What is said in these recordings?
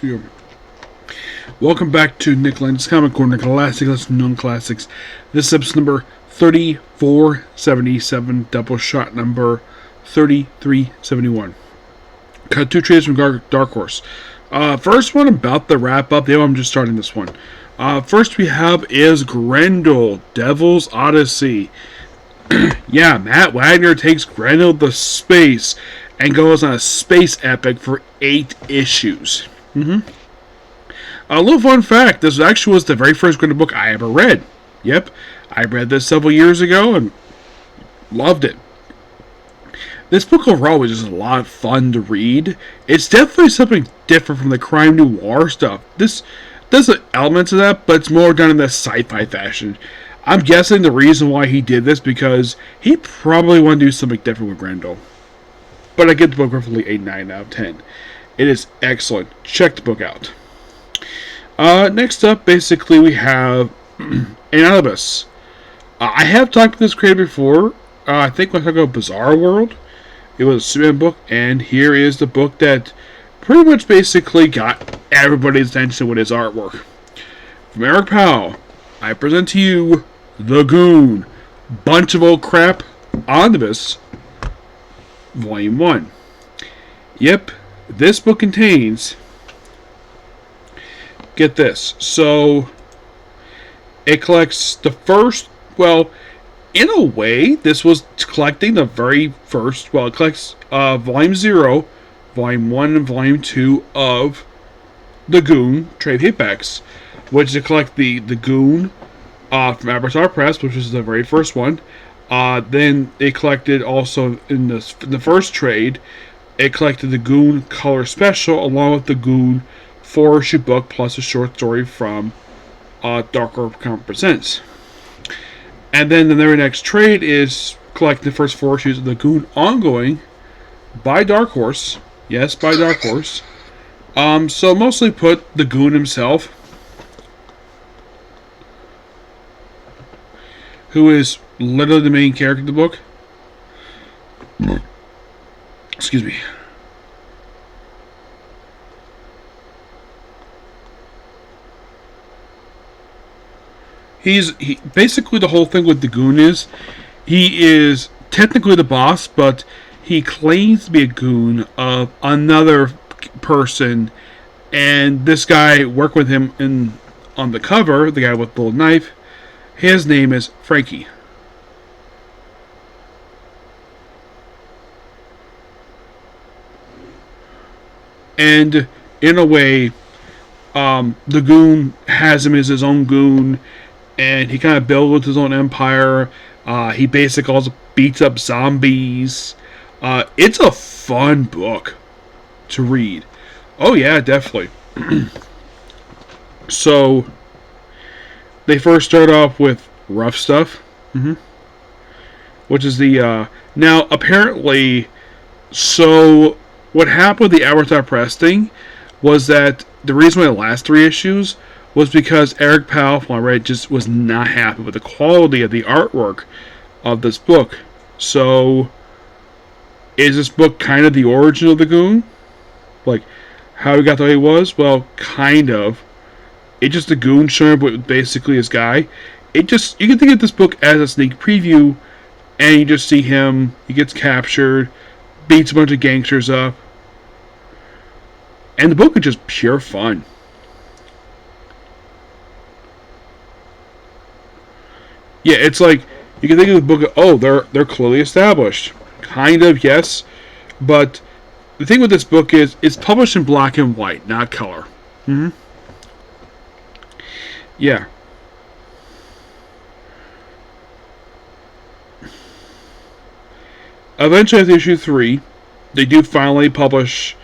Yeah. Welcome back to Nick Lenz Comic Corner, classic, less known classics. This is episode number 3477, Doubleshot number 3371. Got two trades from Dark Horse. First one about the wrap up. I'm just starting this one. First we have is Grendel, Devil's Odyssey. Yeah, Matt Wagner takes Grendel to space and goes on a space epic for 8 issues. A little fun fact, this actually was the very first Grendel book I ever read. Yep, I read this several years ago and loved it. This book overall was just a lot of fun to read. It's definitely something different from the crime noir stuff. This does elements of that, but it's more done in the sci-fi fashion. I'm guessing the reason why he did this because he probably wanted to do something different with Grendel. But I give the book roughly a 9 out of 10. It is excellent. Check the book out. Next up, basically, we have Omnibus. I have talked about this creator before. I think when I talked about Bizarre World, it was a Superman book, and here is the book that pretty much basically got everybody's attention with his artwork. From Eric Powell, I present to you The Goon, Bunch of Old Crap, Omnibus, Volume 1. Yep, this book contains... Get this. So, it collects the first... Well, in a way, this was collecting the very first... Well, it collects Volume 0, Volume 1, and Volume 2 of The Goon trade paperbacks, which to collect the Goon from Avatar Press, which was the very first one. Then it collected also in the first trade, it collected the Goon Color Special along with the Goon 4-issue book plus a short story from Darker Comic Presents. And then the very next trade is collecting the first 4 issues of the Goon ongoing by Dark Horse. Yes, by Dark Horse. So mostly put the Goon himself, who is literally the main character of the book. Excuse me. Basically the whole thing with the Goon is he is technically the boss, but he claims to be a goon of another person, and this guy worked with him on the cover, the guy with the little knife. His name is Frankie. And in a way, the Goon has him as his own goon, and he kind of builds his own empire. He basically also beats up zombies. It's a fun book to read. Oh yeah, definitely. So, they first start off with Rough Stuff, which is the... now, apparently, so what happened with the Avatar Press thing was that the reason why the last 3 issues was because Eric Powell, from what I read, just was not happy with the quality of the artwork of this book. So, is this book kind of the origin of the Goon? Like, how he got the way he was? Well, kind of. It's just the Goon showing up with basically his guy. You can think of this book as a sneak preview, and you just see him, he gets captured, beats a bunch of gangsters up. And the book is just pure fun. Yeah, it's like, you can think of the book, oh, they're clearly established. Kind of, yes. But the thing with this book is, it's published in black and white, not color. Yeah. Eventually, after issue 3, they do finally publish.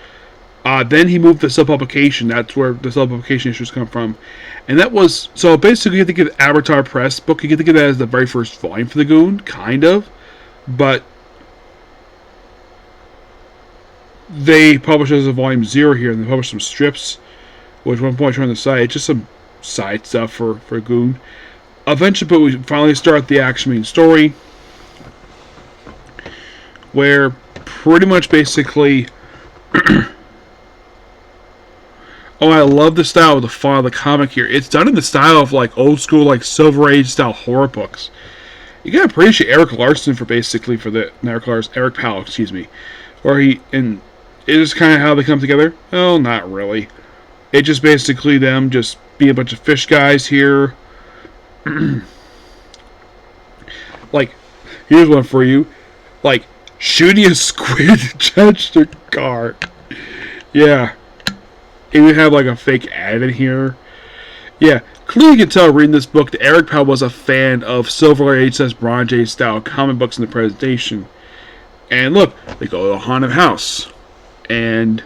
Then he moved to self-publication. That's where the self-publication issues come from. And that was... So basically, you can think of Avatar Press book. You can think of that as the very first volume for the Goon. Kind of. But they published it as a volume 0 here. And they published some strips. Which at one point are on the side. It's just some side stuff for Goon. Eventually, but we finally start the action main story. Where pretty much basically... Oh, I love the style of the font of the comic here. It's done in the style of like old school, like Silver Age style horror books. You gotta appreciate Eric Larson for basically for the Eric Powell, excuse me, where he and it is kind of how they come together. Oh, not really. It just basically them just be a bunch of fish guys here. Like, here's one for you. Like, shooting a squid to judge their car. Yeah. And we have like a fake ad in here. Yeah. Clearly you can tell reading this book that Eric Powell was a fan of Silver Age / Bronze Age style comic books in the presentation. And look, they go to a haunted house. And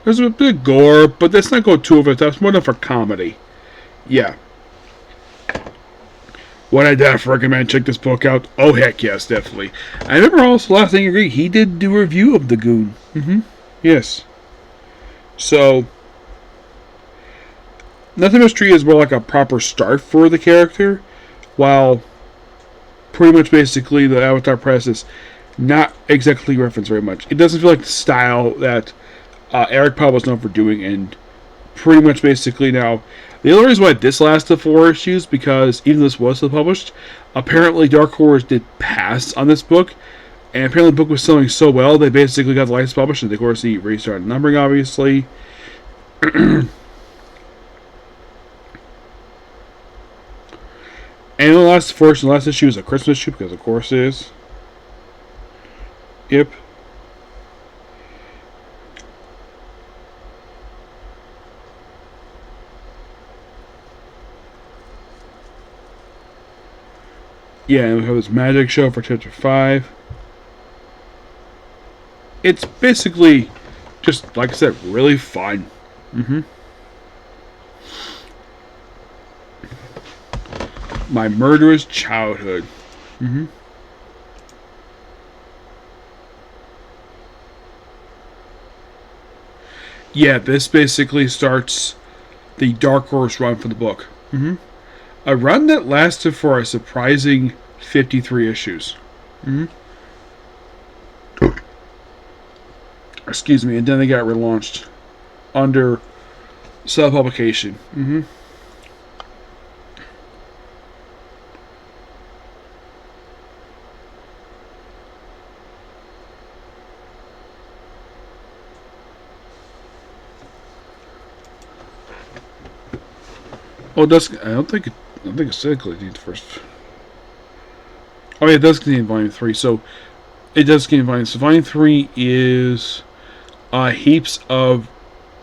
there's a bit of gore, but let's not go too over it. That's more than for comedy. Yeah. Would I definitely recommend check this book out? Oh, heck yes, definitely. I remember also, last thing I agree, he did do a review of the Goon. Yes. So, Nothing Mystery is more like a proper start for the character, while pretty much basically the Avatar Press is not exactly referenced very much. It doesn't feel like the style that Eric Powell was known for doing, and pretty much basically now, the only reason why this lasted 4 issues, because even though this was still published, apparently Dark Horse did pass on this book, and apparently the book was selling so well, they basically got the license published, and of course they restarted numbering, obviously. And the last issue is a Christmas issue, because of course it is. Yep. Yeah, and we have this magic show for chapter 5. It's basically just, like I said, really fun. My murderous childhood. Yeah, this basically starts the Dark Horse run for the book. A run that lasted for a surprising 53 issues. Excuse me, and then they got relaunched under self-publication. Oh, it does. I don't think it said contained first. Oh yeah, it does contain volume 3. So it does contain volume. So volume 3 is heaps of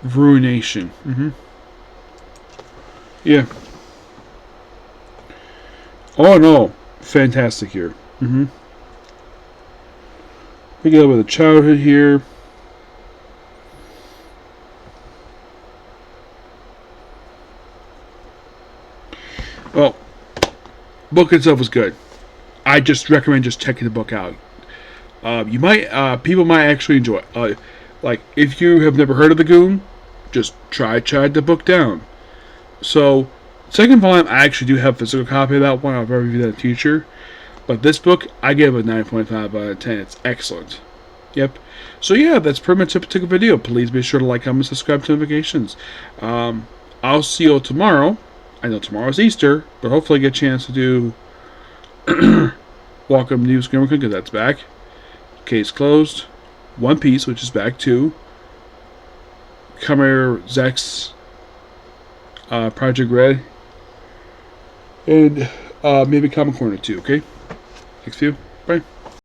ruination. Yeah. Oh no, fantastic here. We get with a childhood here. Well, book itself is good. I just recommend just checking the book out. People might actually enjoy it. Like, if you have never heard of the Goon, just try the book down. So, second volume, I actually do have a physical copy of that one. I'll review that in the future. But this book, I give a 9.5 out of 10. It's excellent. Yep. So yeah, that's pretty much a particular video. Please be sure to like, comment, subscribe to notifications. I'll see you all tomorrow. I know tomorrow's Easter, but hopefully I get a chance to do Welcome News Gamer because that's back. Case closed. One Piece, which is back too. Come here, Zex. Project Red. And maybe Comic Corner too, okay? Thanks for you. Bye.